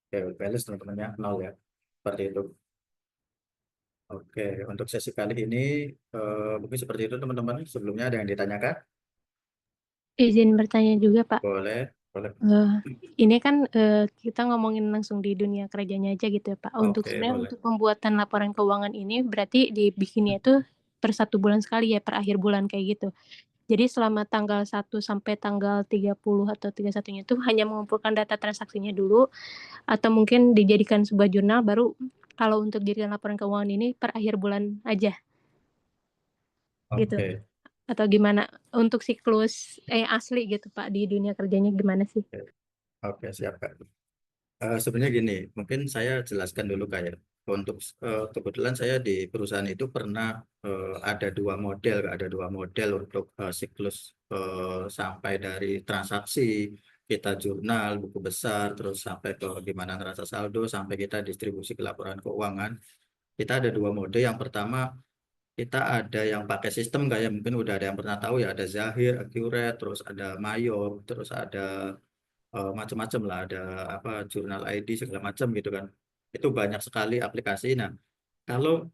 Oke, balance teman-teman ya, 0 ya, seperti itu. Oke, untuk sesi kali ini mungkin seperti itu teman-teman. Sebelumnya ada yang ditanyakan? Izin bertanya juga, Pak. Boleh. Ini kan kita ngomongin langsung di dunia kerjanya aja gitu ya, Pak. Untuk Oke, sebenarnya boleh. untuk pembuatan laporan keuangan ini berarti dibikinnya itu per 1 bulan sekali ya, per akhir bulan kayak gitu. Jadi selama tanggal 1 sampai tanggal 30 atau 31-nya itu hanya mengumpulkan data transaksinya dulu, atau mungkin dijadikan sebuah jurnal baru kalau untuk jadikan laporan keuangan ini per akhir bulan aja. gitu? Oke. Atau gimana untuk siklus asli gitu Pak di dunia kerjanya gimana sih? Oke, siap Kak. Sebenarnya gini, mungkin saya jelaskan dulu kayak untuk kebetulan saya di perusahaan itu pernah ada dua model, Kak. Ada dua model untuk siklus sampai dari transaksi kita jurnal buku besar, terus sampai ke gimana neraca saldo, sampai kita distribusi ke laporan keuangan. Kita ada dua mode. Yang pertama kita ada yang pakai sistem kayak mungkin udah ada yang pernah tahu ya, ada Zahir, Accurate, terus ada Mayo, terus ada macam-macam lah, ada apa jurnal ID segala macam gitu kan. Itu banyak sekali aplikasi. Nah, kalau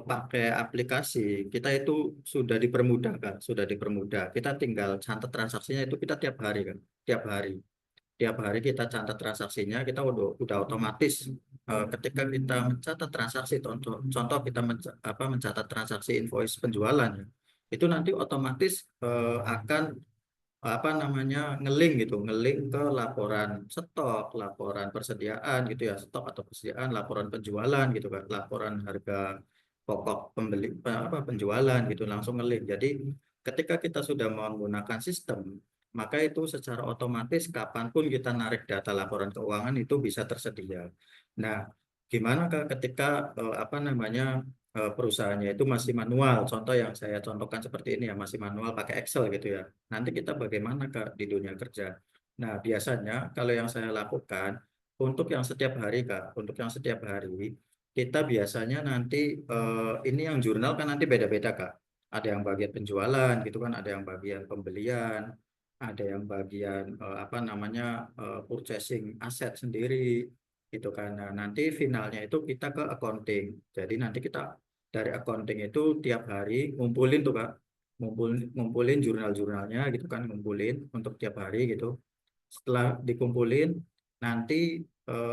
pakai aplikasi kita itu sudah dipermudah kan, sudah dipermudah. Kita tinggal catat transaksinya itu kita tiap hari kan, tiap hari. Tiap hari kita catat transaksinya, kita udah otomatis ketika kita mencatat transaksi, contoh kita mencatat transaksi invoice penjualan, ya, itu nanti otomatis akan apa namanya ngeling gitu, ngeling ke laporan stok, laporan persediaan gitu ya, stok atau persediaan, laporan penjualan gitu kan, laporan harga pokok pembeli penjualan gitu langsung ngeling. Jadi ketika kita sudah menggunakan sistem, maka itu secara otomatis kapanpun kita narik data laporan keuangan itu bisa tersedia. Nah, gimana ketika apa namanya perusahaannya itu masih manual, contoh yang saya contohkan seperti ini ya, masih manual pakai Excel gitu ya. Nanti kita bagaimana Kak di dunia kerja? Nah, biasanya kalau yang saya lakukan untuk yang setiap hari Kak, untuk yang setiap hari kita biasanya nanti ini yang jurnal kan nanti beda-beda Kak. Ada yang bagian penjualan gitu kan, ada yang bagian pembelian, ada yang bagian apa namanya purchasing aset sendiri gitu kan. Nah, nanti finalnya itu kita ke accounting. Jadi nanti kita dari accounting itu tiap hari ngumpulin tuh Kak, ngumpulin jurnal-jurnalnya gitu kan, ngumpulin untuk tiap hari gitu. Setelah dikumpulin nanti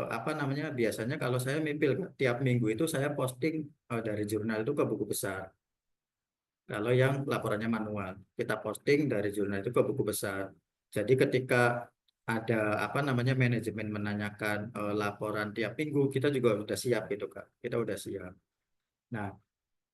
apa namanya biasanya kalau saya mipil Kak, tiap minggu itu saya posting dari jurnal itu ke buku besar. Kalau yang laporannya manual, kita posting dari jurnal itu ke buku besar. Jadi ketika ada apa namanya manajemen menanyakan laporan tiap minggu, kita juga udah siap gitu Kak. Kita udah siap. Nah,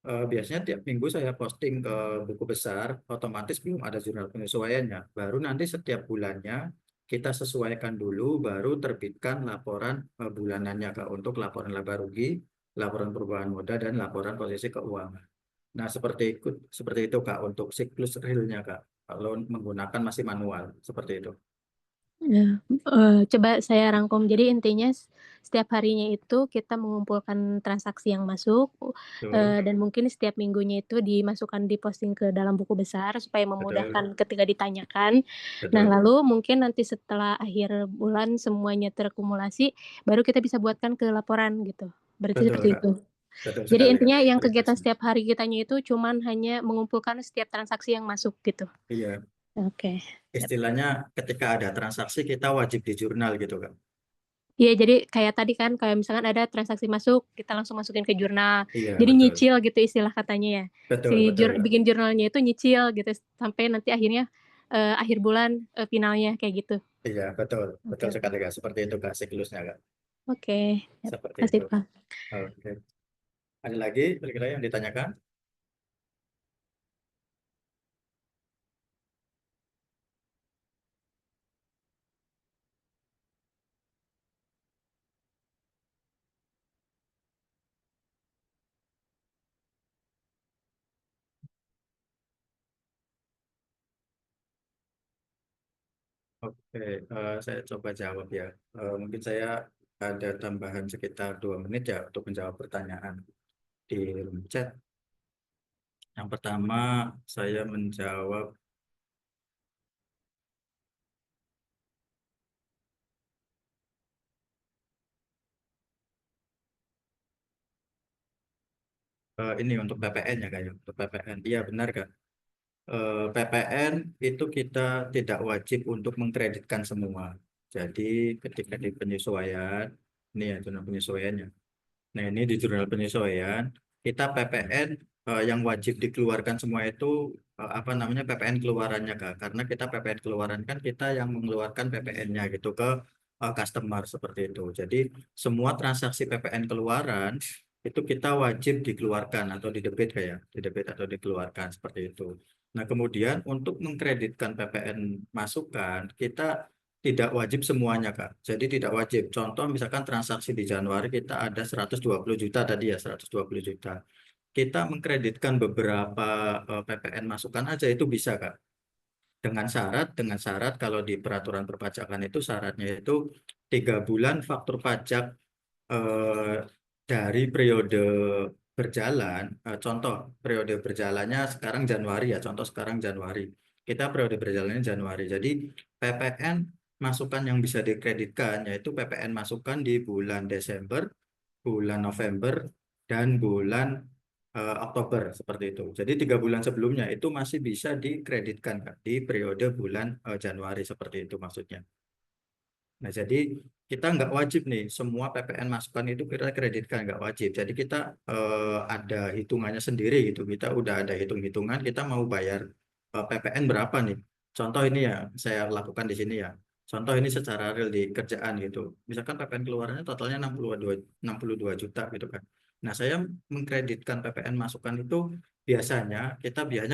biasanya tiap minggu saya posting ke buku besar, otomatis belum ada jurnal penyesuaiannya. Baru nanti setiap bulannya kita sesuaikan dulu, baru terbitkan laporan bulanannya Kak, untuk laporan laba rugi, laporan perubahan modal, dan laporan posisi keuangan. Nah, seperti itu Kak untuk siklus realnya Kak. Kalau menggunakan masih manual seperti itu. Ya, coba saya rangkum. Jadi intinya setiap harinya itu kita mengumpulkan transaksi yang masuk, Betul, dan mungkin setiap minggunya itu dimasukkan di-posting ke dalam buku besar supaya betul, memudahkan ketika ditanyakan. Nah, betul, lalu mungkin nanti setelah akhir bulan semuanya terkumulasi, baru kita bisa buatkan ke laporan gitu. Berarti betul seperti Kak. itu. Betul Jadi sekali Kak. intinya yang kegiatan Precisnya. setiap hari kitanya itu cuman hanya mengumpulkan setiap transaksi yang masuk gitu. Iya, Oke. istilahnya ketika ada transaksi kita wajib di jurnal gitu Kak. Iya, jadi kayak tadi kan, kayak misalkan ada transaksi masuk, kita langsung masukin ke jurnal. Iya, Jadi betul. nyicil gitu istilah katanya ya. Si Betul, betul Kak. bikin jurnalnya itu nyicil gitu sampai nanti akhirnya akhir bulan finalnya kayak gitu. Iya, betul. Oke, Betul oke. sekali Kak. Seperti itu Kak siklusnya Kak. Oke, ya, Seperti makasih itu. Pak. Oke. Ada lagi kira-kira yang ditanyakan? Oke, saya coba jawab ya. Mungkin saya ada tambahan sekitar 2 menit ya untuk menjawab pertanyaan di room chat. Yang pertama, saya menjawab ini untuk PPN ya Kak ya. Untuk PPN, iya benar Kak. PPN itu kita tidak wajib untuk mengkreditkan semua. Jadi ketika di penyesuaian, ini ya jurnal penyesuaiannya. Nah ini di jurnal penyesuaian, kita PPN yang wajib dikeluarkan semua itu apa namanya PPN keluarannya Kak. Karena kita PPN keluaran kan kita yang mengeluarkan PPN-nya gitu ke customer seperti itu. Jadi semua transaksi PPN keluaran itu kita wajib dikeluarkan atau didebit kayak didebit atau dikeluarkan seperti itu. Nah, kemudian untuk mengkreditkan PPN masukan kita tidak wajib semuanya, Kak. Jadi tidak wajib. Contoh misalkan transaksi di Januari kita ada 120 juta tadi ya, 120 juta. Kita mengkreditkan beberapa PPN masukan aja itu bisa, Kak. Dengan syarat kalau di peraturan perpajakan itu syaratnya itu 3 bulan faktur pajak eh, dari periode berjalan, contoh periode berjalannya sekarang Januari ya, contoh sekarang Januari. Kita periode berjalannya Januari. Jadi PPN masukan yang bisa dikreditkan yaitu PPN masukan di bulan Desember, bulan November, dan bulan Oktober seperti itu. Jadi 3 bulan sebelumnya itu masih bisa dikreditkan, Kak, di periode bulan Januari seperti itu maksudnya. Nah, jadi kita nggak wajib nih semua PPN masukan itu kita kreditkan, nggak wajib. Jadi kita ada hitungannya sendiri gitu. Kita udah ada hitung-hitungan, kita mau bayar PPN berapa nih. Contoh ini ya, saya lakukan di sini ya. Contoh ini secara real di kerjaan gitu. Misalkan PPN keluarannya totalnya 62 juta gitu kan. Nah, saya mengkreditkan PPN masukan itu biasanya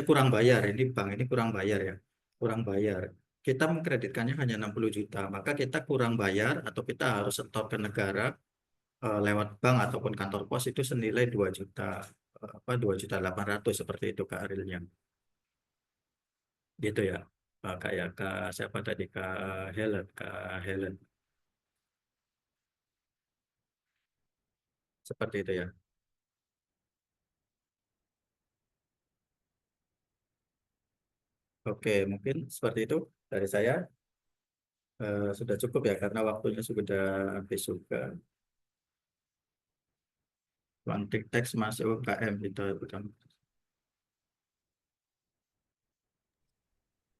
kurang bayar. Ini bank ini kurang bayar ya. Kurang bayar kita mengkreditkannya hanya 60 juta, maka kita kurang bayar atau kita harus setor ke negara lewat bank ataupun kantor pos itu senilai 2 juta, 2.800.000 seperti itu Kak realnya. Gitu ya. Kayak Kak siapa tadi Kak Helen. Seperti itu ya. Oke, mungkin seperti itu dari saya. Sudah cukup ya karena waktunya sudah habis juga. Lantik teks masuk UKM itu.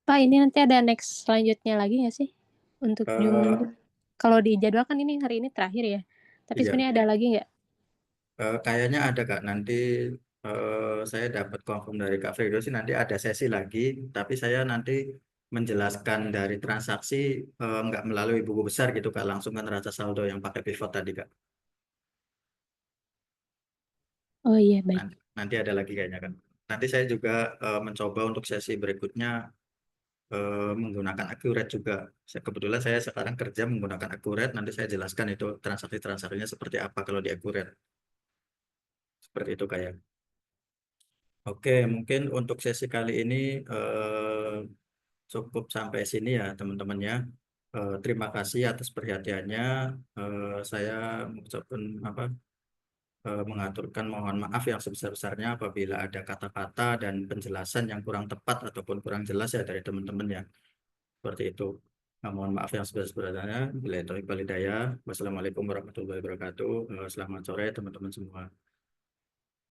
Pak, ini nanti ada next selanjutnya lagi nggak sih? Untuk Zoom. Eh, Kalau di jadwal kan ini hari ini terakhir ya. Tapi iya. sebenarnya ada lagi nggak? Kayaknya ada Kak, nanti saya dapat confirm dari Kak Fredo sih nanti ada sesi lagi, tapi saya nanti menjelaskan dari transaksi nggak melalui buku besar gitu Kak, langsung kan neraca saldo yang pakai pivot tadi Kak. Oh iya, baik. Nanti ada lagi kayaknya kan. Nanti saya juga mencoba untuk sesi berikutnya menggunakan Accurate juga. Kebetulan saya sekarang kerja menggunakan Accurate, nanti saya jelaskan itu transaksi-transaksinya seperti apa kalau di Accurate. Seperti itu kayak. Oke, mungkin untuk sesi kali ini cukup sampai sini ya teman-teman ya. Terima kasih atas perhatiannya. Saya mengucapkan mengaturkan mohon maaf yang sebesar-besarnya apabila ada kata-kata dan penjelasan yang kurang tepat ataupun kurang jelas ya dari teman-teman ya. Seperti itu. Nah, mohon maaf yang sebesar-besarnya. Bila itu Wassalamualaikum warahmatullahi wabarakatuh. Selamat sore teman-teman semua.